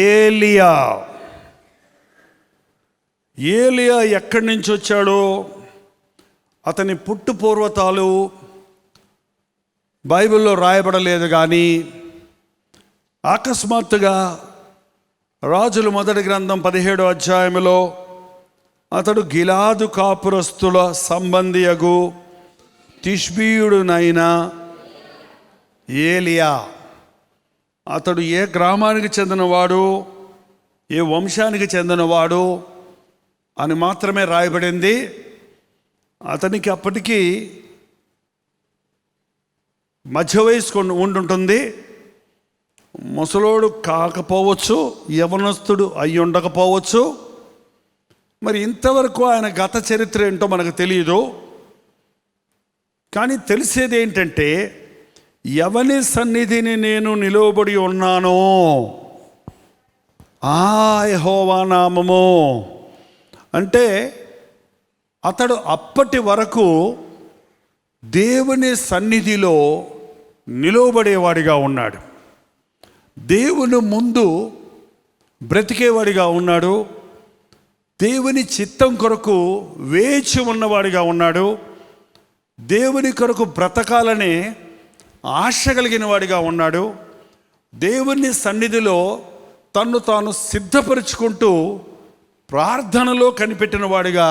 ఏలియా. ఏలియా ఎక్కడి నుంచి వచ్చాడో, అతని పుట్టు పూర్వతాలు బైబిల్లో రాయబడలేదు. కానీ అకస్మాత్తుగా రాజుల మొదటి గ్రంథం 17వ అధ్యాయంలో అతడు గిలాదు కాపురస్తుల సంబంధియగు తిష్బీయుడునైన ఏలియా, అతడు ఏ గ్రామానికి చెందినవాడు, ఏ వంశానికి చెందినవాడు అని మాత్రమే రాయబడింది. అతనికి అప్పటికి మధ్య వయసు ఉండుంటుంది. ముసలోడు కాకపోవచ్చు, యవనస్తుడు అయి ఉండకపోవచ్చు. మరి ఇంతవరకు ఆయన గత చరిత్ర ఏంటో మనకు తెలియదు. కానీ తెలిసేది ఏంటంటే, ఎవని సన్నిధిని నేను నిలవబడి ఉన్నానో ఆ యెహోవా నామము అంటే, అతడు అప్పటి వరకు దేవుని సన్నిధిలో నిలవబడేవాడిగా ఉన్నాడు, దేవుని ముందు బ్రతికేవాడిగా ఉన్నాడు, దేవుని చిత్తం కొరకు వేచి ఉన్నవాడిగా ఉన్నాడు, దేవుని కొరకు బ్రతకాలనే ఆశ కలిగిన వాడిగా ఉన్నాడు, దేవుని సన్నిధిలో తన్ను తాను సిద్ధపరుచుకుంటూ ప్రార్థనలో కనిపెట్టిన వాడిగా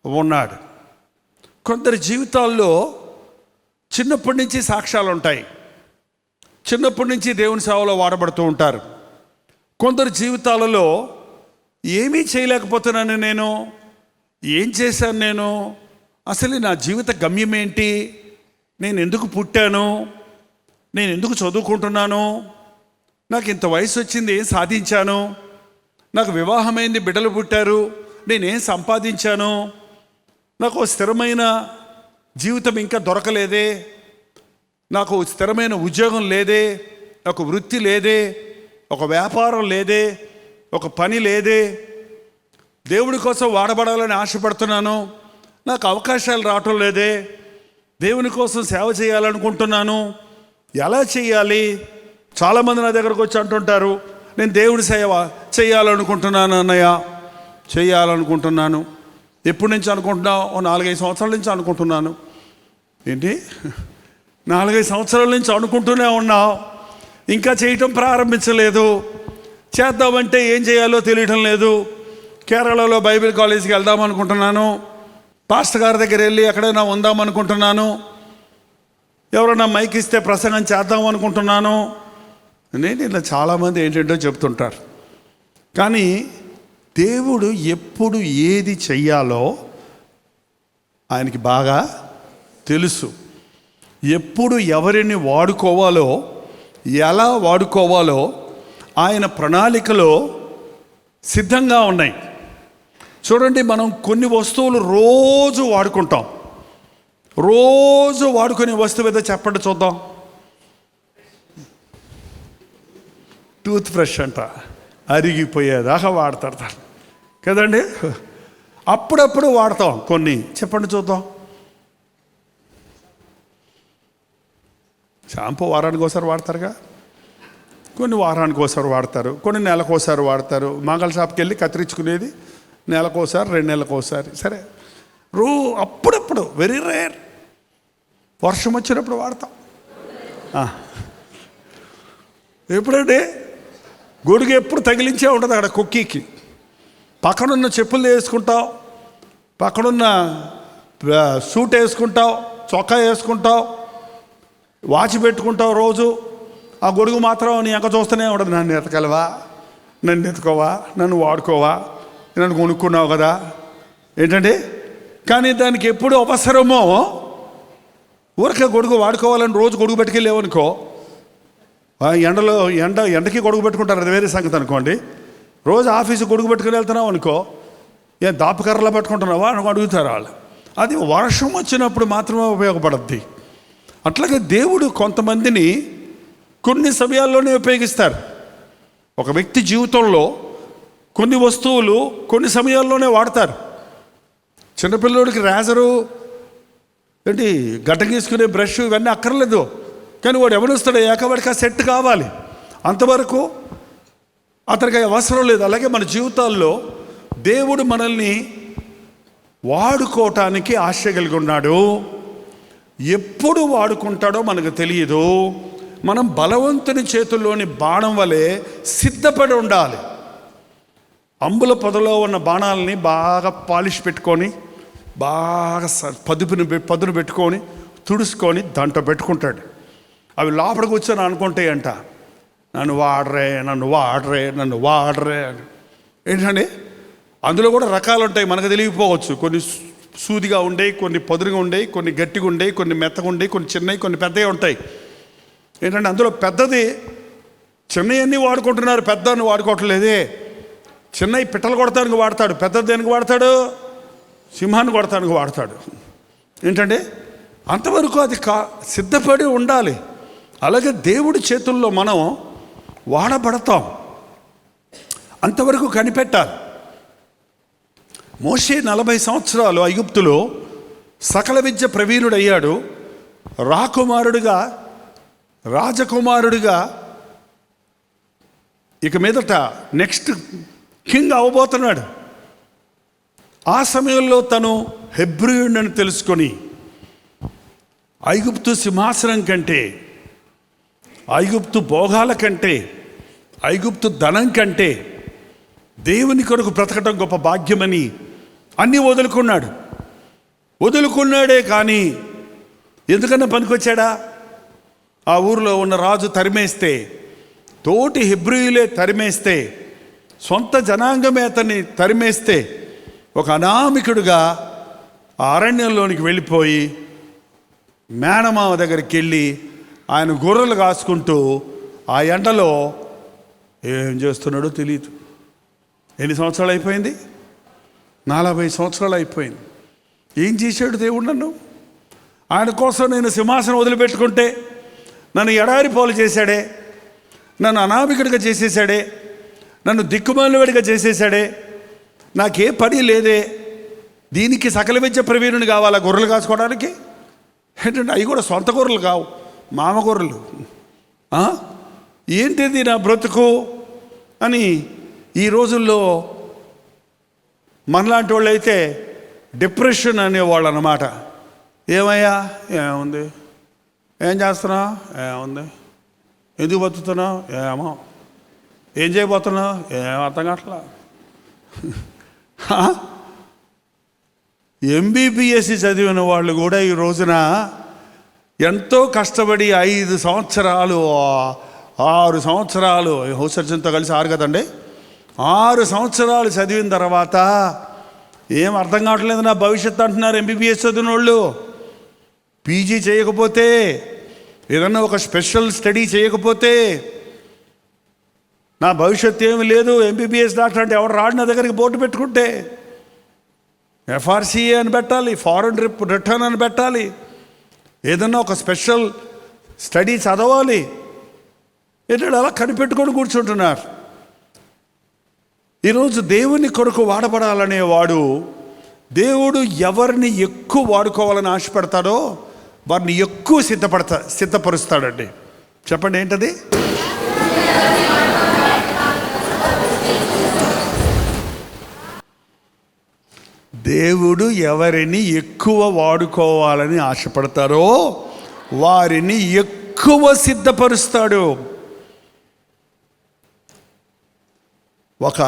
ఉన్నాడు. కొందరి జీవితాల్లో చిన్నప్పటి నుంచి సాక్ష్యాలు ఉంటాయి, చిన్నప్పటి నుంచి దేవుని సేవలో వాడబడుతూ ఉంటారు. కొందరు జీవితాలలో ఏమీ చేయలేకపోతున్నాను, నేను ఏం చేశాను, నేను అసలు నా జీవిత గమ్యం ఏంటి, నేను ఎందుకు పుట్టాను, నేను ఎందుకు చదువుకుంటున్నాను, నాకు ఇంత వయసు వచ్చింది, ఏం సాధించాను, నాకు వివాహమైంది, బిడ్డలు పుట్టారు, నేనేం సంపాదించాను, నాకు స్థిరమైన జీవితం ఇంకా దొరకలేదే, నాకు స్థిరమైన ఉద్యోగం లేదే, ఒక వృత్తి లేదే, ఒక వ్యాపారం లేదే, ఒక పని లేదే, దేవుడి కోసం వాడబడాలని ఆశపడుతున్నాను, నాకు అవకాశాలు రావటం లేదే, దేవుని కోసం సేవ చేయాలనుకుంటున్నాను, ఎలా చేయాలి? చాలామంది నా దగ్గరకు వచ్చి అంటుంటారు, నేను దేవుడి సేవ చేయాలనుకుంటున్నాను అన్నయ్య, చేయాలనుకుంటున్నాను. ఎప్పటి నుంచి అనుకుంటున్నావు? 4-5 సంవత్సరాల నుంచి అనుకుంటున్నాను. ఏంటి, 4-5 సంవత్సరాల నుంచి అనుకుంటూనే ఉన్నావు, ఇంకా చేయటం ప్రారంభించలేదు. చేద్దామంటే ఏం చేయాలో తెలియటం లేదు. కేరళలో బైబిల్ కాలేజీకి వెళ్దాం అనుకుంటున్నాను, పాస్టర్ గారి దగ్గర వెళ్ళి ఎక్కడైనా ఉందామనుకుంటున్నాను, ఎవరైనా మైక్ ఇస్తే ప్రసంగం చేద్దాం అనుకుంటున్నాను. నేను ఇలా చాలామంది ఏంటంటో చెప్తుంటారు. కానీ దేవుడు ఎప్పుడు ఏది చెయ్యాలో ఆయనకి బాగా తెలుసు. ఎప్పుడు ఎవరిని వాడుకోవాలో, ఎలా వాడుకోవాలో ఆయన ప్రణాళికలో సిద్ధంగా ఉన్నాయి. చూడండి, మనం కొన్ని వస్తువులు రోజు వాడుకుంటాం. రోజు వాడుకునే వస్తువు ఏదో చెప్పండి చూద్దాం. టూత్ బ్రష్ అంట, అరిగిపోయేదాకా వాడతారు కదండి. అప్పుడప్పుడు వాడతాం కొన్ని, చెప్పండి చూద్దాం. షాంపూ వారానికి ఒకసారి వాడతారుగా, కొన్ని వారానికి ఒకసారి వాడతారు, కొన్ని నెలకోసారి వాడతారు. మంగళ షాప్కి వెళ్ళి కత్తిరించుకునేది నెలకోసారి, 2 నెలలకోసారి. సరే, అప్పుడప్పుడు, వెరీ రేర్, వర్షం వచ్చినప్పుడు వాడతాం. ఎప్పుడంటే గొడుగు ఎప్పుడు తగిలించే ఉంటుంది అక్కడ కుక్కీకి. పక్కనున్న చెప్పులు వేసుకుంటావు, పక్కనున్న సూట్ వేసుకుంటావు, చొక్కా వేసుకుంటావు, వాచ్ పెట్టుకుంటావు రోజు. ఆ గొడుగు మాత్రం నీ అంక చూస్తూనే ఉండదు. నన్ను ఎతకలవా, నన్ను ఎత్తుకోవా, నన్ను వాడుకోవా, నన్ను కొనుక్కున్నావు కదా ఏంటండి. కానీ దానికి ఎప్పుడు అవసరమో ఊరికే గొడుగు వాడుకోవాలని రోజు గొడుగు పెట్టుకెళ్ళేవనుకో, ఎండకి గొడుగు పెట్టుకుంటారు, అది వేరే సంగతి అనుకోండి. రోజు ఆఫీసు గొడుగు పెట్టుకుని వెళ్తున్నావు అనుకో, ఏం దాపకర్రలా పెట్టుకుంటున్నావా అని అడుగుతారు వాళ్ళు. అది వర్షం వచ్చినప్పుడు మాత్రమే ఉపయోగపడుద్ది. అట్లాగే దేవుడు కొంతమందిని కొన్ని సమయాల్లోనే ఉపయోగిస్తారు. ఒక వ్యక్తి జీవితంలో కొన్ని వస్తువులు కొన్ని సమయాల్లోనే వాడతారు. చిన్నపిల్లడికి రేజరు ఏంటి, గడ్డ గీసుకునే బ్రష్ ఇవన్నీ అక్కర్లేదు. కానీ వాడు ఎవడొస్తాడో ఏకవాడికి ఆ సెట్ కావాలి. అంతవరకు అతనికి అవసరం లేదు. అలాగే మన జీవితాల్లో దేవుడు మనల్ని వాడుకోవటానికి ఆశ కలిగి ఉన్నాడు. ఎప్పుడు వాడుకుంటాడో మనకు తెలియదు. మనం బలవంతుని చేతుల్లోని బాణం వలె సిద్ధపడి ఉండాలి. అంబుల పొదలో ఉన్న బాణాలని బాగా పాలిష్ పెట్టుకొని, బాగా పదును పెట్టుకొని, తుడుచుకొని దాంట్లో పెట్టుకుంటాడు. అవి లోపలికి వచ్చాను అనుకుంటాయంట, నన్ను వాడరే అని. ఏంటండి, అందులో కూడా రకాలు ఉంటాయి, మనకు తెలియకపోవచ్చు. కొన్ని సూదిగా ఉండేవి, కొన్ని పదురుగా ఉండేవి, కొన్ని గట్టిగా ఉండేవి, కొన్ని మెత్తగా ఉండేవి, కొన్ని చిన్నవి, కొన్ని పెద్దవి ఉంటాయి. ఏంటంటే అందులో పెద్దది, చిన్నవన్నీ వాడుకుంటున్నారు, పెద్దన్ని వాడుకోవట్లేదే. చిన్నవి పిట్టలు కొడతానికి వాడతాడు, పెద్దది దేనికి వాడతాడు? సింహాన్ని కొడతానికి వాడతాడు. ఏంటంటే అంతవరకు అది సిద్ధపడి ఉండాలి. అలాగే దేవుడి చేతుల్లో మనం వాడబడతాం, అంతవరకు కనిపెట్టాలి. మోషే 40 సంవత్సరాలు ఐగుప్తులో సకల విద్య ప్రవీణుడయ్యాడు. రాజకుమారుడిగా ఇక మీదట నెక్స్ట్ కింగ్ అవ్వబోతున్నాడు. ఆ సమయంలో తను హెబ్రీయుడని తెలుసుకొని ఐగుప్తు సింహాసనం కంటే, ఐగుప్తు భోగాల కంటే, ఐగుప్తు ధనం కంటే దేవుని కొరకు బ్రతకటం గొప్ప భాగ్యమని అన్నీ వదులుకున్నాడే. కానీ ఎందుకన్నా పనికొచ్చాడా? ఆ ఊరిలో ఉన్న రాజు తరిమేస్తే, తోటి హెబ్రీయులే తరిమేస్తే, సొంత జనాంగమే అతన్ని తరిమేస్తే, ఒక అనామికుడుగా ఆ అరణ్యంలోనికి వెళ్ళిపోయి మేనమామ దగ్గరికి వెళ్ళి ఆయన గొర్రెలు కాసుకుంటూ ఆ ఎండలో ఏం చేస్తున్నాడో తెలియదు. ఎన్ని సంవత్సరాలు అయిపోయింది? 40 సంవత్సరాలు అయిపోయింది. ఏం చేశాడు దేవుడు నన్ను? ఆయన కోసం నేను సింహాసనం వదిలిపెట్టుకుంటే నన్ను ఎడారి పాలు చేశాడే, నన్ను అనామికుడిగా చేసేసాడే, నన్ను దిక్కుమాలినవాడిగా చేసేసాడే, నాకే పని లేదే, దీనికి సకల విద్య ప్రవీణుని కావాలా గొర్రెలు కాసుకోవడానికి? ఏంటంటే అవి కూడా సొంత గొర్రెలు కావు, మామ గొర్రెలు. ఏంటిది నా బ్రతుకు అని ఈ రోజుల్లో మనలాంటి వాళ్ళు అయితే డిప్రెషన్ అనేవాళ్ళు అన్నమాట. ఏమయ్యా, ఏముంది, ఏం చేస్తున్నావు, ఏముంది, ఎందుకు బతుకుతున్నావు, ఏమో, ఏం చేయబోతున్నావు, ఏం అర్థం కావట్లా. ఎంబీబీఎస్సి చదివిన వాళ్ళు కూడా ఈ రోజున ఎంతో కష్టపడి 5 సంవత్సరాలు 6 సంవత్సరాలు హౌస్ సర్జన్తో కలిసి 6 కదండి, 6 సంవత్సరాలు చదివిన తర్వాత ఏం అర్థం కావట్లేదు నా భవిష్యత్తు అంటున్నారు. ఎంబీబీఎస్ చదివిన వాళ్ళు పీజీ చేయకపోతే, ఏదన్నా ఒక స్పెషల్ స్టడీ చేయకపోతే నా భవిష్యత్తు ఏమి లేదు. ఎంబీబీఎస్ డాక్టర్ అంటే ఎవరు రాడు నా దగ్గరికి బోర్డు పెట్టుకుంటే, ఎఫ్ఆర్సీఏ అని పెట్టాలి, ఫారెన్ రిటర్న్ అని పెట్టాలి, ఏదన్నా ఒక స్పెషల్ స్టడీ చదవాలి. ఏంటంటే అలా కనిపెట్టుకొని కూర్చుంటున్నారు. ఈరోజు దేవుని కొరకు వాడబడాలనేవాడు, దేవుడు ఎవరిని ఎక్కువ వాడుకోవాలని ఆశపడతాడో వారిని ఎక్కువ సిద్ధపరుస్తాడండి. చెప్పండి ఏంటది? దేవుడు ఎవరిని ఎక్కువ వాడుకోవాలని ఆశపడతారో వారిని ఎక్కువ సిద్ధపరుస్తాడు. ఒక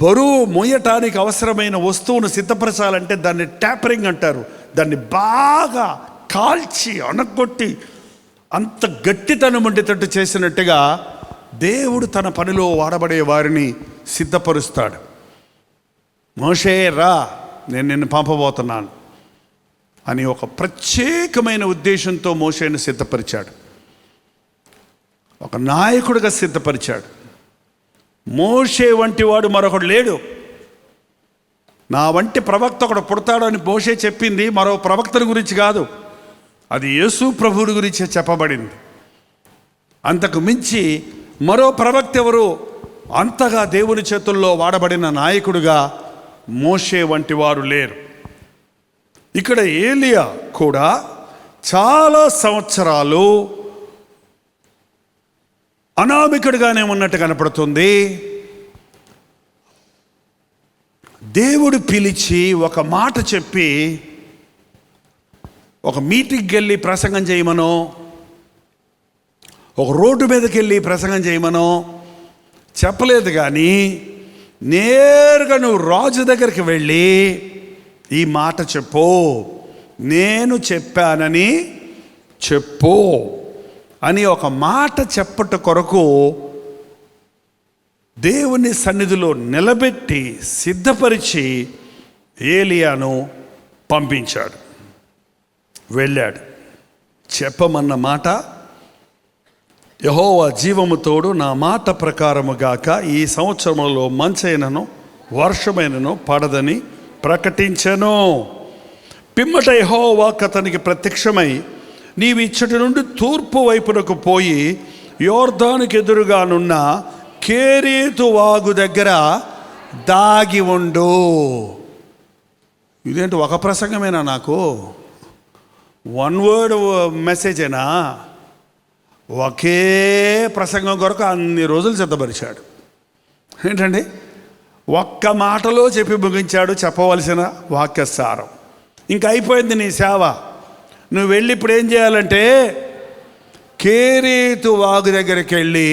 బరువు మోయటానికి అవసరమైన వస్తువును సిద్ధపరచాలంటే దాన్ని ట్యాపరింగ్ అంటారు. దాన్ని బాగా కాల్చి అణగొట్టి అంత గట్టితనం ఉండేటట్టు చేసినట్టుగా దేవుడు తన పనిలో వాడబడే వారిని సిద్ధపరుస్తాడు. మోషే రా, నేను నిన్ను పంపబోతున్నాను అని ఒక ప్రత్యేకమైన ఉద్దేశంతో మోషేను సిద్ధపరిచాడు, ఒక నాయకుడిగా సిద్ధపరిచాడు. మోషే వంటి వాడు మరొకడు లేడు. నా వంటి ప్రవక్త ఒకడు పుడతాడని మోషే చెప్పింది మరో ప్రవక్తని గురించి కాదు, అది యేసు ప్రభువుడి గురించి చెప్పబడింది. అంతకు మించి మరో ప్రవక్త ఎవరు అంతగా దేవుని చేతుల్లో వాడబడిన నాయకుడిగా మోషే వంటి వారు లేరు. ఇక్కడ ఏలియా కూడా చాలా సంవత్సరాలు అనామికుడిగానే ఉన్నట్టు కనపడుతుంది. దేవుడు పిలిచి ఒక మాట చెప్పి ఒక మీటింగ్కి వెళ్ళి ప్రసంగం చేయమనో, ఒక రోడ్డు మీదకి వెళ్ళి ప్రసంగం చేయమనో చెప్పలేదు. కానీ నేరుగా నువ్వు రాజు దగ్గరికి వెళ్ళి ఈ మాట చెప్పు, నేను చెప్పానని చెప్పు అని ఒక మాట చెప్పట కొరకు దేవుని సన్నిధిలో నిలబెట్టి సిద్ధపరిచి ఏలియాను పంపించాడు. వెళ్ళాడు. చెప్పమన్న మాట, యెహోవా జీవము తోడు, నా మాట ప్రకారము గాక ఈ సంవత్సరంలో మంచైనను వర్షమైనను పడదని ప్రకటించెను. పిమ్మట యెహోవా అతనికి ప్రత్యక్షమై, నీవు ఇచ్చటి నుండి తూర్పు వైపునకు పోయి యోర్దానుకు ఎదురుగానున్న కేరీతు వాగు దగ్గర దాగి ఉండు. ఇదేంటి ఒక ప్రసంగమేనా? నాకు వన్ వర్డ్ మెసేజేనా? ఒకే ప్రసంగం కొరకు అన్ని రోజులు సిద్ధపరిచాడు. ఏంటండి, ఒక్క మాటలో చెప్పి ముగించాడు చెప్పవలసిన వాక్యసారం. ఇంకా అయిపోయింది నీ సేవ. నువ్వు వెళ్ళి ఇప్పుడు ఏం చేయాలంటే కేరీతు వాగు దగ్గరికి వెళ్ళి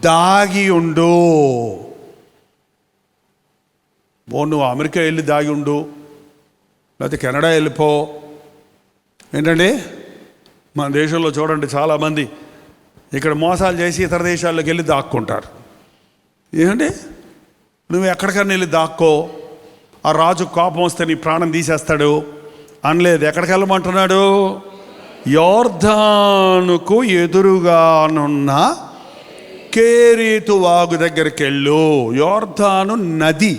దాగి ఉండు. నువ్వు అమెరికా వెళ్ళి దాగి ఉండు, లేకపోతే కెనడా వెళ్ళిపో. ఏంటండి, మన దేశంలో చూడండి చాలామంది ఇక్కడ మోసాలు చేసి ఇతర దేశాల్లోకి వెళ్ళి దాక్కుంటారు. ఏంటండి, నువ్వు ఎక్కడికన్నా వెళ్ళి దాక్కో, ఆ రాజు కోపం వస్తే నీ ప్రాణం తీసేస్తాడు అనలేదు. ఎక్కడికి వెళ్ళమంటున్నాడు? యోర్దానుకు ఎదురుగానున్న కేరీతు వాగు దగ్గరికి వెళ్ళు. యోర్దాను నది,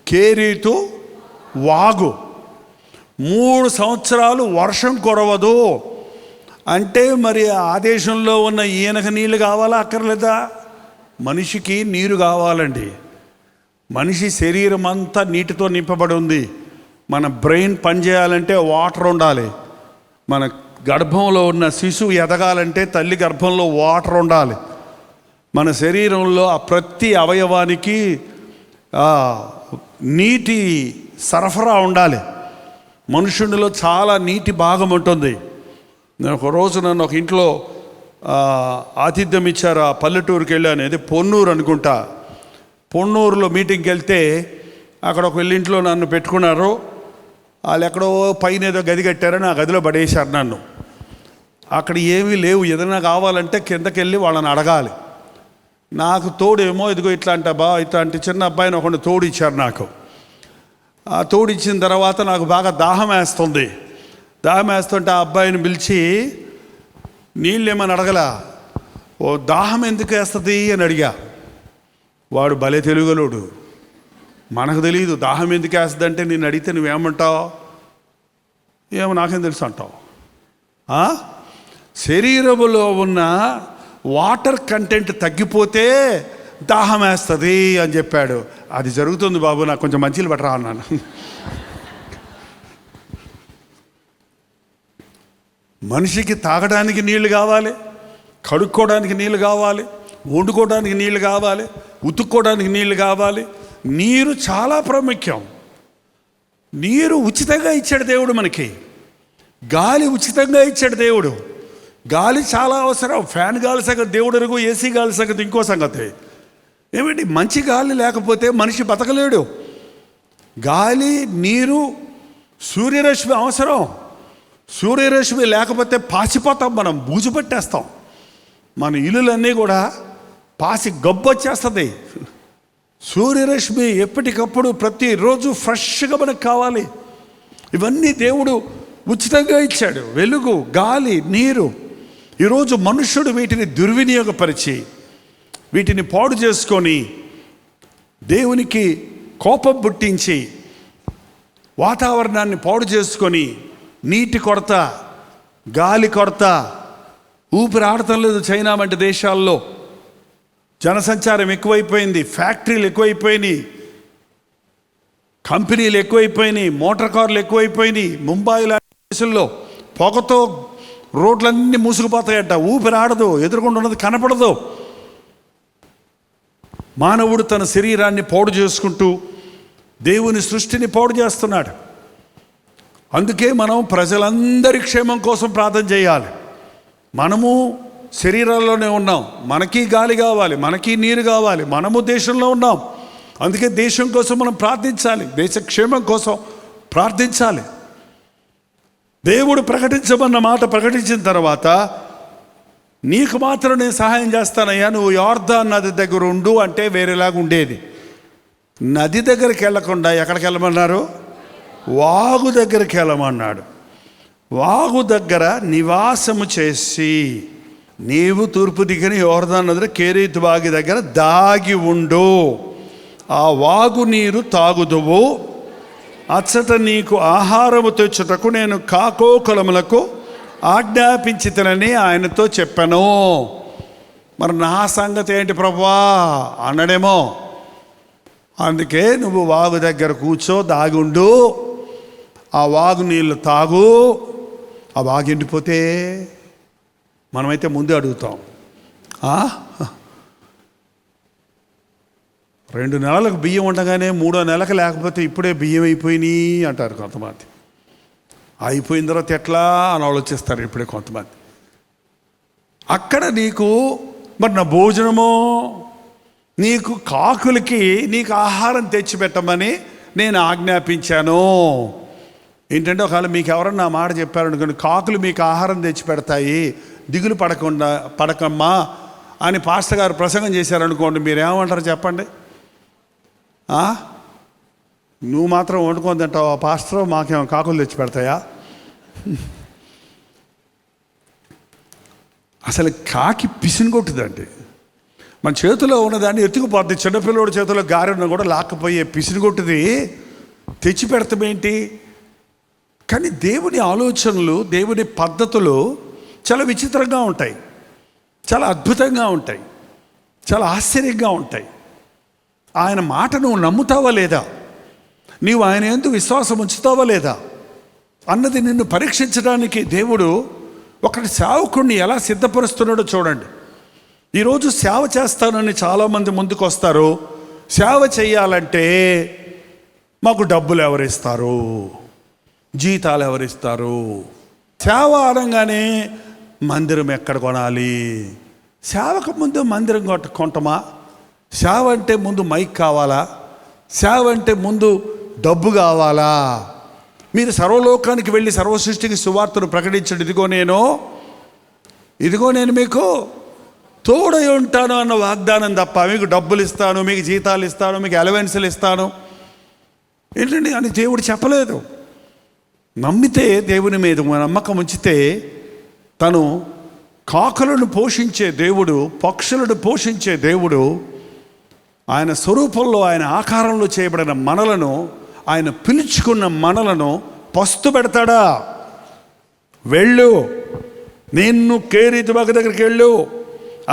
కేరీతు వాగు. 3 సంవత్సరాలు వర్షం కురవదు అంటే మరి ఆ దేశంలో ఉన్న ఈయనకు నీళ్ళు కావాలా అక్కర్లేదా? మనిషికి నీరు కావాలండి. మనిషి శరీరం అంతా నీటితో నింపబడి ఉంది. మన బ్రెయిన్ పనిచేయాలంటే వాటర్ ఉండాలి. మన గర్భంలో ఉన్న శిశువు ఎదగాలంటే తల్లి గర్భంలో వాటర్ ఉండాలి. మన శరీరంలో ఆ ప్రతి అవయవానికి నీటి సరఫరా ఉండాలి. మనుషునిలో చాలా నీటి భాగం ఉంటుంది. నేను ఒక రోజు నన్ను ఒక ఇంట్లో ఆతిథ్యం ఇచ్చారు. ఆ పల్లెటూరుకి వెళ్ళాను, ఇది పొన్నూరు అనుకుంటా. పొన్నూరులో మీటింగ్కి వెళ్తే అక్కడ ఒక ఇంట్లో నన్ను పెట్టుకున్నారు. వాళ్ళు ఎక్కడో పైన ఏదో గది కట్టారని ఆ గదిలో పడేశారు నన్ను. అక్కడ ఏమీ లేవు. ఏదైనా కావాలంటే కిందకి వెళ్ళి వాళ్ళని అడగాలి. నాకు తోడేమో ఇదిగో ఇట్లాంటి చిన్న అబ్బాయిని ఒకటి తోడు ఇచ్చారు నాకు. ఆ తోడిచ్చిన తర్వాత నాకు బాగా దాహం వేస్తుంది. దాహం వేస్తుంటే ఆ అబ్బాయిని పిలిచి నీళ్ళు ఏమని అడగలా, ఓ దాహం ఎందుకు వేస్తుంది అని అడిగా. వాడు భలే తెలుగులోడు, మనకు తెలియదు దాహం ఎందుకు వేస్తుంది అంటే. నేను అడిగితే నువ్వేమంటావు? ఏమో నాకేం తెలుసు అంటావు. శరీరంలో ఉన్న వాటర్ కంటెంట్ తగ్గిపోతే దాహం వేస్తుంది అని చెప్పాడు. అది జరుగుతుంది బాబు, నాకు కొంచెం మంచిలు పట్టరా అన్నాను. మనిషికి తాగడానికి నీళ్లు కావాలి, కడుక్కోవడానికి నీళ్ళు కావాలి, వండుకోవడానికి నీళ్ళు కావాలి, ఉతుక్కోవడానికి నీళ్ళు కావాలి. నీరు చాలా ప్రాముఖ్యం. నీరు ఉచితంగా ఇచ్చాడు దేవుడు మనకి. గాలి ఉచితంగా ఇచ్చాడు దేవుడు. గాలి చాలా అవసరం. ఫ్యాన్ గాలి సంగతి దేవుడు ఎరుగు, ఏసీ గాలి సంగతి ఇంకో సంగతి. ఏమిటి, మంచి గాలి లేకపోతే మనిషి బతకలేడు. గాలి, నీరు, సూర్యరశ్మి అవసరం. సూర్యరశ్మి లేకపోతే పాసిపోతాం, మనం బూజు పట్టేస్తాం. మన ఇల్లులన్నీ కూడా పాసి గబ్బొచ్చేస్తుంది. సూర్యరశ్మి ఎప్పటికప్పుడు ప్రతిరోజు ఫ్రెష్గా మనకు కావాలి. ఇవన్నీ దేవుడు ఉచితంగా ఇచ్చాడు. వెలుగు, గాలి, నీరు. ఈరోజు మనుష్యుడు వీటిని దుర్వినియోగపరిచి వీటిని పాడు చేసుకొని దేవునికి కోపం పుట్టించి వాతావరణాన్ని పాడు చేసుకొని నీటి కొరత, గాలి కొరత, ఊపిరి ఆడటం లేదు. చైనా వంటి దేశాల్లో జనసంచారం ఎక్కువైపోయింది, ఫ్యాక్టరీలు ఎక్కువైపోయినాయి, కంపెనీలు ఎక్కువైపోయినాయి, మోటార్ కార్లు ఎక్కువైపోయినాయి. ముంబై లాంటి దేశంలో పొగతో రోడ్లన్నీ మూసుకుపోతాయట. ఊపిరి ఆడదు, ఎదురుకుండా ఉన్నది కనపడదు. మానవుడు తన శరీరాన్ని పాడు చేసుకుంటూ దేవుని సృష్టిని పాడు చేస్తున్నాడు. అందుకే మనం ప్రజలందరి క్షేమం కోసం ప్రార్థన చేయాలి. మనము శరీరాల్లోనే ఉన్నాం, మనకి గాలి కావాలి, మనకి నీరు కావాలి, మనము దేశంలో ఉన్నాం. అందుకే దేశం కోసం మనం ప్రార్థించాలి, దేశ క్షేమం కోసం ప్రార్థించాలి. దేవుడు ప్రకటించమన్న మాట ప్రకటించిన తర్వాత, నీకు మాత్రం నేను సహాయం చేస్తానయ్యా, నువ్వు యోర్దాను నది దగ్గర ఉండు అంటే వేరేలాగా ఉండేది. నది దగ్గరికి వెళ్ళకుండా ఎక్కడికి వెళ్ళమన్నారు? వాగు దగ్గరికి వెళ్ళమన్నాడు. వాగు దగ్గర నివాసము చేసి నీవు తూర్పు దిగిన యోర్దాను నది కేరీతు వాగు దగ్గర దాగి ఉండు. ఆ వాగు నీరు తాగుదువు. అచ్చట నీకు ఆహారము తెచ్చుటకు నేను కాకోకులములకు ఆజ్ఞాపించితనని ఆయనతో చెప్పాను. మరి నా సంగతి ఏంటి ప్రభువా అన్నాడేమో. అందుకే నువ్వు వాగు దగ్గర కూర్చో, దాగుండు, ఆ వాగు నీళ్ళు తాగు. ఆ వాగు ఎండిపోతే మనమైతే ముందు అడుగుతాం, 2 నెలలకు బియ్యం ఉండగానే 3వ నెలకు లేకపోతే ఇప్పుడే బియ్యం అయిపోయినాయి అంటారు కొంతమంది. అయిపోయిన తర్వాత ఎట్లా అని ఆలోచిస్తారు ఇప్పుడే కొంతమంది. అక్కడ నీకు మరి నా భోజనమో, నీకు కాకులకి నీకు ఆహారం తెచ్చిపెట్టమని నేను ఆజ్ఞాపించాను. ఏంటంటే ఒకవేళ మీకు ఎవరన్నా నా మాట చెప్పారనుకోండి, కాకులు మీకు ఆహారం తెచ్చి పెడతాయి, దిగులు పడకమ్మా అని పాస్టర్ గారు ప్రసంగం చేశారనుకోండి, మీరేమంటారు చెప్పండి? నువ్వు మాత్రం వండుకొని తింటావు, ఆ పాస్టర్ మాకేమో కాకులు తెచ్చి పెడతాయా? అసలు కాకి పిసినిగొట్టుదండి. మన చేతిలో ఉన్నదాన్ని ఎత్తుకుపోద్ది. చిన్నపిల్లడి చేతిలో గారెను కూడా లాక్కపోయే పిసినిగొట్టుది తెచ్చి పెడతామేంటి? కానీ దేవుని ఆలోచనలు, దేవుని పద్ధతులు చాలా విచిత్రంగా ఉంటాయి, చాలా అద్భుతంగా ఉంటాయి, చాలా ఆశ్చర్యంగా ఉంటాయి. ఆయన మాట నువ్వు నమ్ముతావా లేదా, నీవు ఆయన యందు విశ్వాసం ఉంచుతావా లేదా అన్నది నిన్ను పరీక్షించడానికి దేవుడు ఒకటి సేవకుడిని ఎలా సిద్ధపరుస్తున్నాడో చూడండి. ఈరోజు సేవ చేస్తానని చాలామంది ముందుకు వస్తారు. సేవ చేయాలంటే మాకు డబ్బులు ఎవరిస్తారు, జీతాలు ఎవరిస్తారు, సేవ అనగానే మందిరం ఎక్కడ కొనాలి, సేవకు ముందు మందిరం కొంటమా, సేవ అంటే ముందు మైక్ కావాలా, సేవ అంటే ముందు డబ్బు కావాలా? మీరు సర్వలోకానికి వెళ్ళి సర్వసృష్టికి సువార్తను ప్రకటించండి, ఇదిగో నేను మీకు తోడై ఉంటాను అన్న వాగ్దానం తప్ప మీకు డబ్బులు ఇస్తాను, మీకు జీతాలు ఇస్తాను, మీకు అలవెన్సులు ఇస్తాను ఏంటండి అని దేవుడు చెప్పలేదు. నమ్మితే దేవుని మీద నమ్మకం ఉంచితే తను కాకులను పోషించే దేవుడు, పక్షులను పోషించే దేవుడు, ఆయన స్వరూపంలో ఆయన ఆకారంలో చేయబడిన మనలను, ఆయన పిలుచుకున్న మనలను పస్తు పెడతాడా? వెళ్ళు, నేను కేరీతు వాగు దగ్గరికి వెళ్ళు,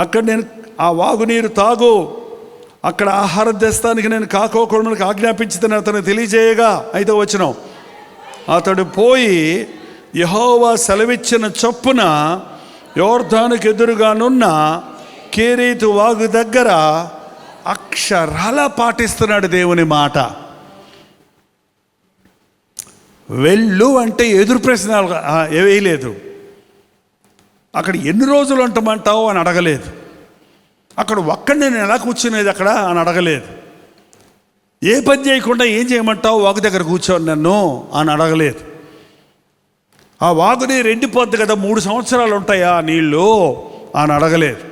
అక్కడ నేను ఆ వాగు నీరు తాగు, అక్కడ ఆహారం తెస్తానికి నేను కాకోకులకు ఆజ్ఞాపించుతాను అతను తెలియజేయగా. 5వ వచనం, అతడు పోయి యెహోవా సెలవిచ్చిన చొప్పున యోర్దానుకు ఎదురుగానున్న కేరీతు వాగు దగ్గర అక్షరాల పాటిస్తున్నాడు దేవుని మాట. వెళ్ళు అంటే ఎదురు ప్రశ్న వేయలేదు. అక్కడ ఎన్ని రోజులు ఉంటామంటావు అని అడగలేదు. అక్కడ ఒక్కడి నేను ఎలా కూర్చునేది అక్కడ అని అడగలేదు. ఏ పని చేయకుండా ఏం చేయమంటావు వాగు దగ్గర కూర్చోని నన్ను అని అడగలేదు. ఆ వాగు నీరు ఎండిపోద్ది కదా, 3 సంవత్సరాలు ఉంటాయా నీళ్ళు అని అడగలేదు.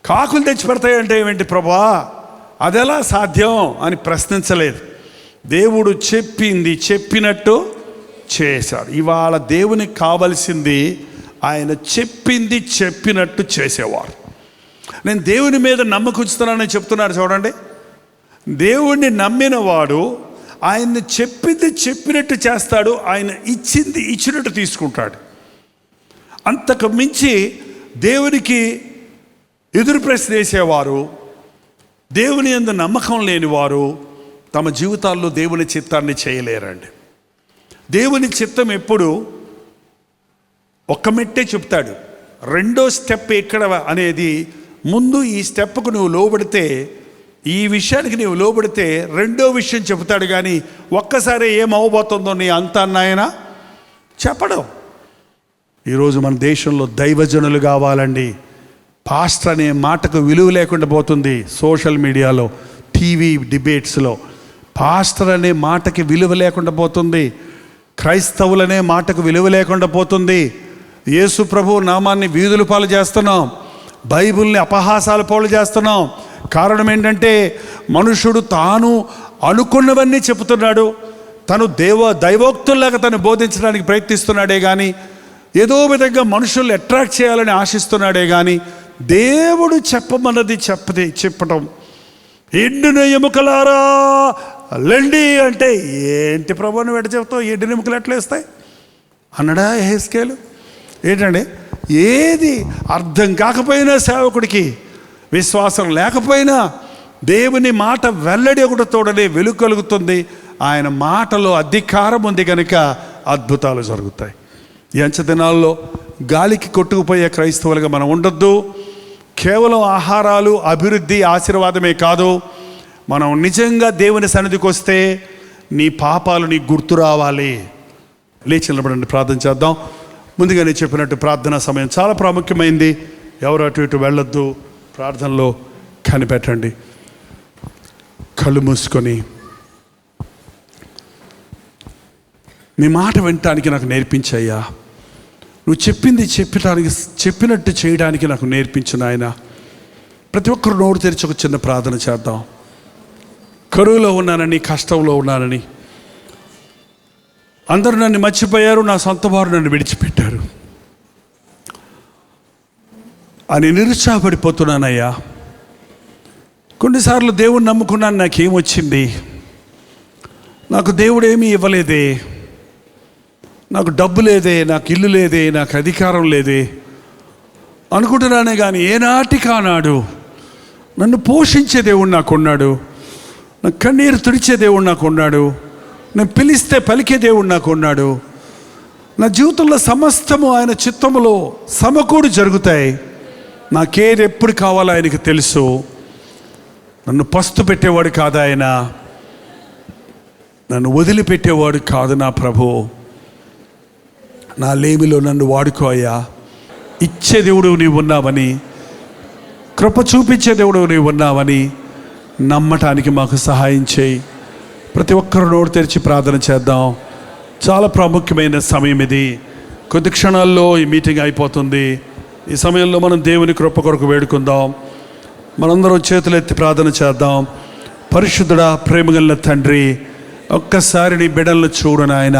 కాకులు తెచ్చి పెడతాయంటే ఏమిటి ప్రభా, అదెలా సాధ్యం అని ప్రశ్నించలేదు. దేవుడు చెప్పింది చెప్పినట్టు చేశాడు. ఇవాళ దేవునికి కావలసింది ఆయన చెప్పింది చెప్పినట్టు చేసేవారు. నేను దేవుని మీద నమ్మకం ఉంచుతున్నానని చెప్తున్నారు చూడండి. దేవుణ్ణి నమ్మిన వాడు ఆయన్ని చెప్పింది చెప్పినట్టు చేస్తాడు, ఆయన ఇచ్చింది ఇచ్చినట్టు తీసుకుంటాడు. అంతకు మించి దేవునికి ఎదురు ప్రశ్న వేసేవారు, దేవుని యందు నమ్మకం లేనివారు తమ జీవితాల్లో దేవుని చిత్తాన్ని చేయలేరండి. దేవుని చిత్తం ఎప్పుడు ఒక్క మెట్టే చెప్తాడు, 2వ స్టెప్ ఎక్కడ అనేది ముందు ఈ స్టెప్కు నువ్వు లోబడితే ఈ విషయానికి నీవు లోబడితే రెండో విషయం చెబుతాడు, కానీ ఒక్కసారి ఏమవబోతుందో నీ అంతా నాయన చెప్పడం. ఈరోజు మన దేశంలో దైవజనులు కావాలండి. పాస్టర్ అనే మాటకు విలువ లేకుండా పోతుంది. సోషల్ మీడియాలో, టీవీ డిబేట్స్లో పాస్టర్ అనే మాటకి విలువ లేకుండా పోతుంది. క్రైస్తవులనే మాటకు విలువ లేకుండా పోతుంది. యేసు ప్రభు నామాన్ని వీధుల పాలు చేస్తున్నాం, బైబిల్ని అపహాసాల పాలు చేస్తున్నాం. కారణం ఏంటంటే మనుషుడు తాను అనుకున్నవన్నీ చెబుతున్నాడు. తను దైవోక్తుల్లాగా తను బోధించడానికి ప్రయత్నిస్తున్నాడే కానీ, ఏదో విధంగా మనుషుల్ని అట్రాక్ట్ చేయాలని ఆశిస్తున్నాడే కానీ, దేవుడు చెప్పమన్నది చెప్పటం. ఎండిన ఎముకలారా లెండి అంటే, ఏంటి ప్రభు నువ్వు ఎట్ట చెప్తావు, ఎండిన ఎముకలు ఎట్లా వేస్తాయి అన్నాడా యెహెజ్కేలు? ఏంటండి, ఏది అర్థం కాకపోయినా, సేవకుడికి విశ్వాసం లేకపోయినా దేవుని మాట వెల్లడి ఒకటి తోడనే వెలుగు కలుగుతుంది. ఆయన మాటలో అధికారం ఉంది కనుక అద్భుతాలు జరుగుతాయి. ఈ అంచె దినాల్లో గాలికి కొట్టుకుపోయే క్రైస్తవులుగా మనం ఉండొద్దు. కేవలం ఆహారాలు, అభివృద్ధి, ఆశీర్వాదమే కాదు, మనం నిజంగా దేవుని సన్నిధికి వస్తే నీ పాపాలు నీకు గుర్తు రావాలి. లేచి నిలబడండి, ప్రార్థన చేద్దాం. ముందుగా నేను చెప్పినట్టు ప్రార్థనా సమయం చాలా ప్రాముఖ్యమైంది. ఎవరు అటు ఇటు వెళ్ళొద్దు, ప్రార్థనలో కనిపెట్టండి. కళ్ళు మూసుకొని నీ మాట వినటానికి నాకు నేర్పించయ్యా. నువ్వు చెప్పింది చెప్పినట్టు చేయడానికి నాకు నేర్పించు నాయన. ప్రతి ఒక్కరు నోరు తెరిచి ఒక చిన్న ప్రార్థన చేద్దాం. కరువులో ఉన్నానని, కష్టంలో ఉన్నానని, అందరూ నన్ను మర్చిపోయారు, నా సొంత వారు నన్ను విడిచిపెట్టారు అని నిరుత్సాహపడిపోతున్నానయ్యా. కొన్నిసార్లు దేవుణ్ణి నమ్ముకున్నాను, నాకేమొచ్చింది, నాకు దేవుడు ఏమీ ఇవ్వలేదే, నాకు డబ్బు లేదే, నాకు ఇల్లు లేదే, నాకు అధికారం లేదే అనుకుంటున్నానే కానీ, ఏనాటి కానాడు నన్ను పోషించే దేవుడు నాకున్నాడు, నా కన్నీరు తుడిచే దేవుడు నాకున్నాడు, నేను పిలిస్తే పలికే దేవుడు నాకున్నాడు. నా జీవితంలో సమస్తము ఆయన చిత్తములో సమకూడి జరుగుతాయి. నాకేది ఎప్పుడు కావాలో ఆయనకి తెలుసు. నన్ను పస్తు పెట్టేవాడు కాదు ఆయన, నన్ను వదిలిపెట్టేవాడు కాదు నా ప్రభు. నా లేమిలో నన్ను వాడుకో అయ్యా. ఇచ్చే దేవుడు నీవు ఉన్నావని, కృప చూపించే దేవుడు నీవు ఉన్నావని నమ్మటానికి మాకు సహాయం చేయి. ప్రతి ఒక్కరు నోరు తెరిచి ప్రార్థన చేద్దాం. చాలా ప్రాముఖ్యమైన సమయం ఇది. కొద్ది క్షణాల్లో ఈ మీటింగ్ అయిపోతుంది. ఈ సమయంలో మనం దేవుని కృప కొరకు వేడుకుందాం. మనందరం చేతులెత్తి ప్రార్థన చేద్దాం. పరిశుద్ధుడా, ప్రేమగల తండ్రి, ఒక్కసారి నీ బిడ్డలను చూడు నాయన.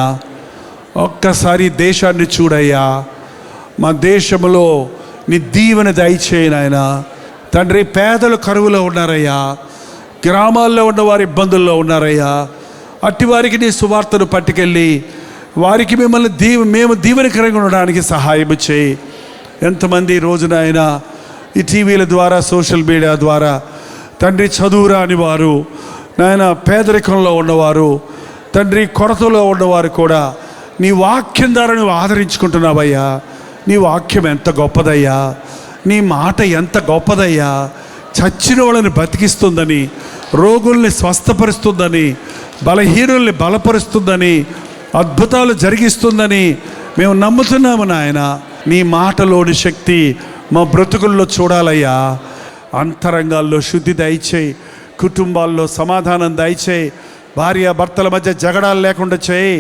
ఒక్కసారి దేశాన్ని చూడయ్యా. మా దేశంలో నీ దీవెన దయచేయి నాయన. తండ్రి, పేదలు కరువులో ఉన్నారయ్యా, గ్రామాల్లో ఉన్నవారు ఇబ్బందుల్లో ఉన్నారయ్యా. అట్టి వారికి నీ సువార్తను పట్టుకెళ్ళి వారికి మేము దీవెనకరంగా ఉండడానికి సహాయం చేయి. ఎంతమంది రోజున ఆయన ఈ టీవీల ద్వారా, సోషల్ మీడియా ద్వారా తండ్రి చదువురాని వారు నాయన, పేదరికంలో ఉన్నవారు తండ్రి, కొరతలో ఉన్నవారు కూడా నీ వాక్యం ద్వారా నువ్వు ఆదరించుకుంటున్నావయ్యా. నీ వాక్యం ఎంత గొప్పదయ్యా, నీ మాట ఎంత గొప్పదయ్యా. చచ్చిన వాళ్ళని బతికిస్తుందని, రోగుల్ని స్వస్థపరుస్తుందని, బలహీనుల్ని బలపరుస్తుందని, అద్భుతాలు జరిగిస్తుందని మేము నమ్ముతున్నాము నాయన. నీ మాటలోని శక్తి మా బ్రతుకుల్లో చూడాలయ్యా. అంతరంగాల్లో శుద్ధి దయచేయి, కుటుంబాల్లో సమాధానం దయచేయి, భార్య భర్తల మధ్య జగడాలు లేకుండా చేయి,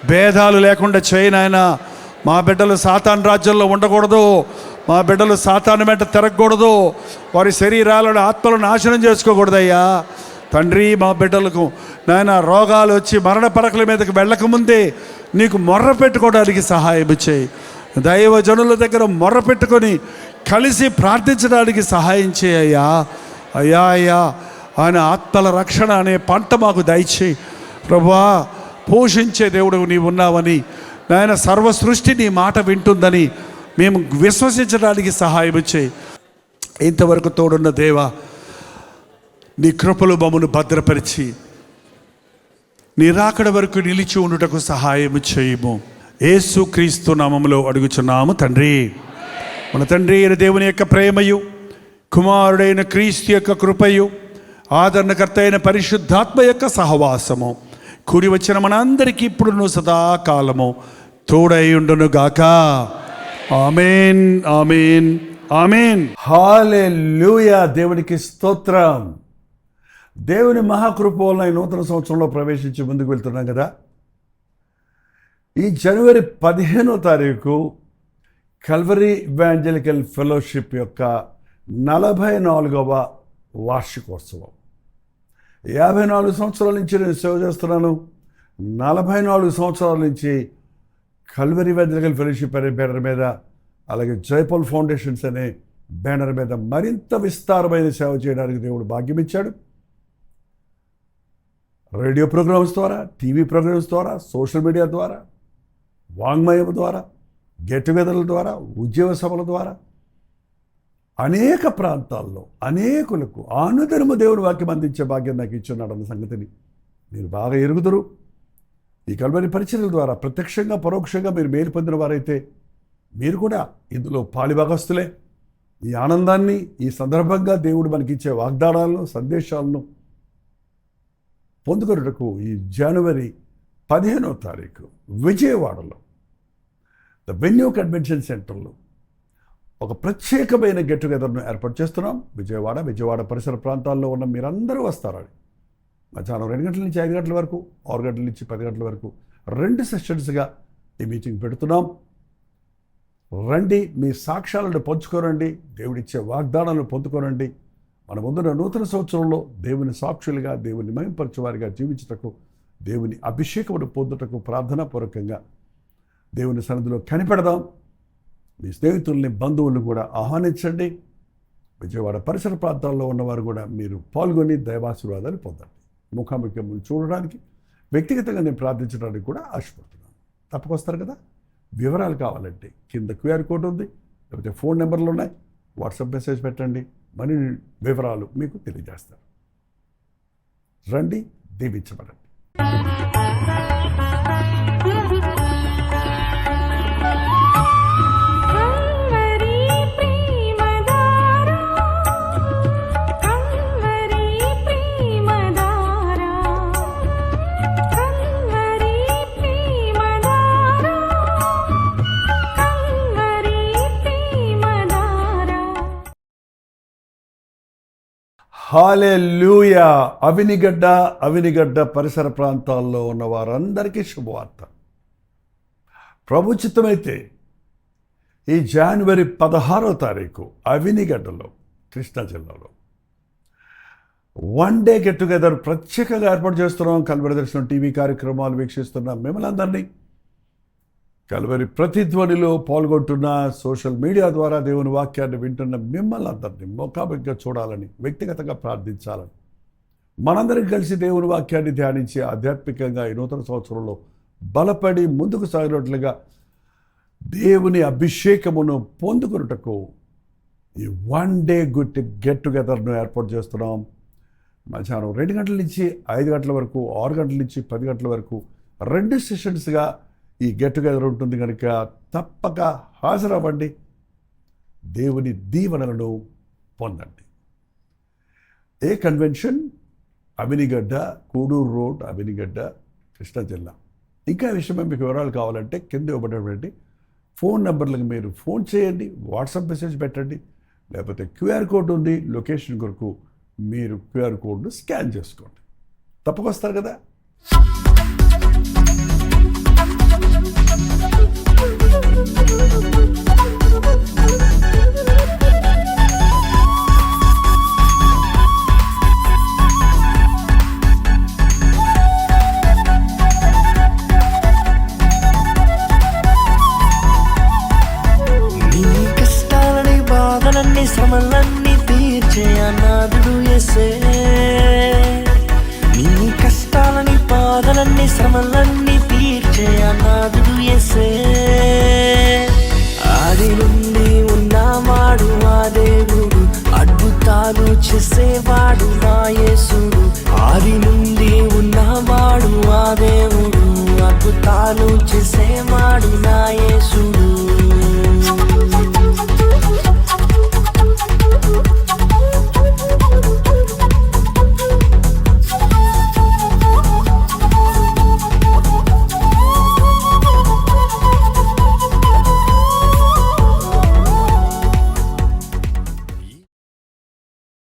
భేదాలు లేకుండా చేయి నాయన. మా బిడ్డలు సాతాను రాజ్యంలో ఉండకూడదు, మా బిడ్డలు సాతాను వెంట తిరగకూడదు, వారి శరీరాలను, ఆత్మలను నాశనం చేసుకోకూడదయ్యా. తండ్రి, మా బిడ్డలకు నాయన రోగాలు వచ్చి మరణ పడకల మీదకి వెళ్ళకముందే నీకు మొర్ర పెట్టుకోవడానికి సహాయం చేయి. దైవజనుల దగ్గర మొర్ర పెట్టుకొని కలిసి ప్రార్థించడానికి సహాయం చేయ్యా. అయ్యా అయ్యా, ఆయన ఆత్మల రక్షణ అనే పంట మాకు దయచేయి ప్రభువా. పోషించే దేవుడు నీవు ఉన్నావని నాయన, సర్వ సృష్టి నీ మాట వింటుందని మేము విశ్వసించడానికి సహాయం చేయి. ఇంతవరకు తోడున్న దేవా, నీ కృపలు మమ్మను భద్రపరిచి నీ రాకడ వరకు నిలిచి ఉండుటకు సహాయం చేయము. యేసు క్రీస్తు నామములో అడుగుచున్నాము తండ్రి. మన తండ్రి అయిన దేవుని యొక్క ప్రేమయు, కుమారుడైన క్రీస్తు యొక్క కృపయు, ఆదరణకర్త అయిన పరిశుద్ధాత్మ యొక్క సహవాసము కూడి వచ్చిన మనందరికీ ఇప్పుడును సదాకాలము తోడై ఉండును గాక. ఆమేన్, ఆమేన్, ఆమేన్. హల్లెలూయా. దేవునికి స్తోత్రం. దేవుని మహాకృప వలన ఈ నూతన సంవత్సరంలో ప్రవేశించి ముందుకు వెళ్తున్నాం కదా. ఈ జనవరి 15వ తారీఖు కల్వరీ ఇవాంజలికల్ ఫెలోషిప్ యొక్క 44వ వార్షికోత్సవం. 54 సంవత్సరాల నుంచి నేను సేవ చేస్తున్నాను. 44 సంవత్సరాల నుంచి కల్వరీ ఇవాంజలికల్ ఫెలోషిప్ అనే బ్యానర్ మీద, అలాగే జైపాల్ ఫౌండేషన్స్ అనే బ్యానర్ మీద మరింత విస్తారమైన సేవ చేయడానికి దేవుడు భాగ్యం ఇచ్చాడు. రేడియో ప్రోగ్రామ్స్ ద్వారా, టీవీ ప్రోగ్రామ్స్ ద్వారా, సోషల్ మీడియా ద్వారా, వాంగ్మయం ద్వారా, గెట్ టుగెదర్ల ద్వారా, ఉద్యోగ సభల ద్వారా అనేక ప్రాంతాల్లో అనేకులకు అనుదినము దేవుని వాక్యం అందించే భాగ్యం నాకు ఇచ్చున్నాడన్న సంగతిని మీరు బాగా ఎరుగుదురు. ఈ కల్వరీ పరిచర్యల ద్వారా ప్రత్యక్షంగా పరోక్షంగా మీరు మేలు పొందిన వారైతే మీరు కూడా ఇందులో పాలిభాగస్తులే. ఈ ఆనందాన్ని ఈ సందర్భంగా దేవుడు మనకిచ్చే వాగ్దానాలను, సందేశాలను పొందుకొనుటకు ఈ జనవరి 15వ తారీఖు విజయవాడలో ద వెన్యూ కన్వెన్షన్ సెంటర్లో ఒక ప్రత్యేకమైన గెట్ టుగెదర్ను ఏర్పాటు చేస్తున్నాం. విజయవాడ పరిసర ప్రాంతాల్లో ఉన్న మీరందరూ వస్తారని మధ్యాహ్నం 2 గంటల నుంచి 5 గంటల వరకు, 6 గంటల నుంచి 10 గంటల వరకు 2 సెషన్స్గా ఈ మీటింగ్ పెడుతున్నాం. రండి, మీ సాక్ష్యాలను పంచుకోరండి, దేవుడిచ్చే వాగ్దానాలను పొందుకోనండి. మన ముందున్న నూతన సంవత్సరంలో దేవుని సాక్షులుగా, దేవుని మహిమపరచువారిగా జీవించుటకు, దేవుని అభిషేకమును పొందుటకు ప్రార్థనాపూర్వకంగా దేవుని సన్నిధిలో కనిపెడదాం. మీ స్నేహితుల్ని, బంధువులను కూడా ఆహ్వానించండి. విజయవాడ పరిసర ప్రాంతాల్లో ఉన్నవారు కూడా మీరు పాల్గొని దైవాశీర్వాదాలు పొందండి. ముఖాముఖిని చూడడానికి, వ్యక్తిగతంగా నేను ప్రార్థించడానికి కూడా ఆశపడుతున్నాను. తప్పకొస్తారు కదా. వివరాలు కావాలంటే కింద QR కోడ్ ఉంది, లేకపోతే ఫోన్ నెంబర్లు ఉన్నాయి. వాట్సాప్ మెసేజ్ పెట్టండి, మనీ వివరాలు మీకు తెలియజేస్తారు. రండి, దీవించబడండి. హల్లెలూయా. అవినిగడ్డ పరిసర ప్రాంతాల్లో ఉన్న వారందరికీ శుభవార్త. ప్రభు చిత్తమైతే ఈ జనవరి 16వ తారీఖు అవినిగడ్డలో, కృష్ణా జిల్లాలో 1 డే గెట్ టుగెదర్ ప్రత్యేకంగా ఏర్పాటు చేస్తున్నాం. కల్వరీ దర్శనం టీవీ కార్యక్రమాలు వీక్షిస్తున్న మిమ్మల్ని అందరినీ, కల్వరీ ప్రతిధ్వనిలో పాల్గొంటున్న, సోషల్ మీడియా ద్వారా దేవుని వాక్యాన్ని వింటున్న మిమ్మల్ని అందరినీ ముఖాముఖిగా చూడాలని, వ్యక్తిగతంగా ప్రార్థించాలని, మనందరం కలిసి దేవుని వాక్యాన్ని ధ్యానించి ఆధ్యాత్మికంగా ఈ నూతన సంవత్సరంలో బలపడి ముందుకు సాగినట్లుగా దేవుని అభిషేకమును పొందుకున్నటకు ఈ 1 డే గెట్ టుగెదర్ను ఏర్పాటు చేస్తున్నాం. మధ్యాహ్నం 2 గంటల నుంచి 5 గంటల వరకు, 6 గంటల నుంచి 10 గంటల వరకు 2 సెషన్స్గా ఈ గెట్ టుగెదర్ ఉంటుంది కనుక తప్పక హాజరవ్వండి, దేవుని దీవెనలను పొందండి. ఏ కన్వెన్షన్? అవినిగడ్డ, కూడూరు రోడ్, అవినిగడ్డ, కృష్ణా జిల్లా. ఇంకా విషయమే మీకు వివరాలు కావాలంటే కింద ఇవ్వబడినటువంటి ఫోన్ నెంబర్లకు మీరు ఫోన్ చేయండి, వాట్సాప్ మెసేజ్ పెట్టండి, లేకపోతే QR కోడ్ ఉంది, లొకేషన్ కొరకు మీరు QR కోడ్ను స్కాన్ చేసుకోండి. తప్పకొస్తారు కదా. శ్రమలన్నీ తీర్చే అనాథుడు యేసే. నీ కష్టాలని, బాధలన్నీ, శ్రమలన్నీ తీర్చే అనాథుడు యేసే. ఆది నుండి ఉన్నవాడు ఆ దేవుడు, అద్భుతాలు చేసేవాడు నా యేసుడు. ఆది నుండి ఉన్నవాడు ఆ దేవుడు, అద్భుతాలు చేసేవాడు నా యేసుడు.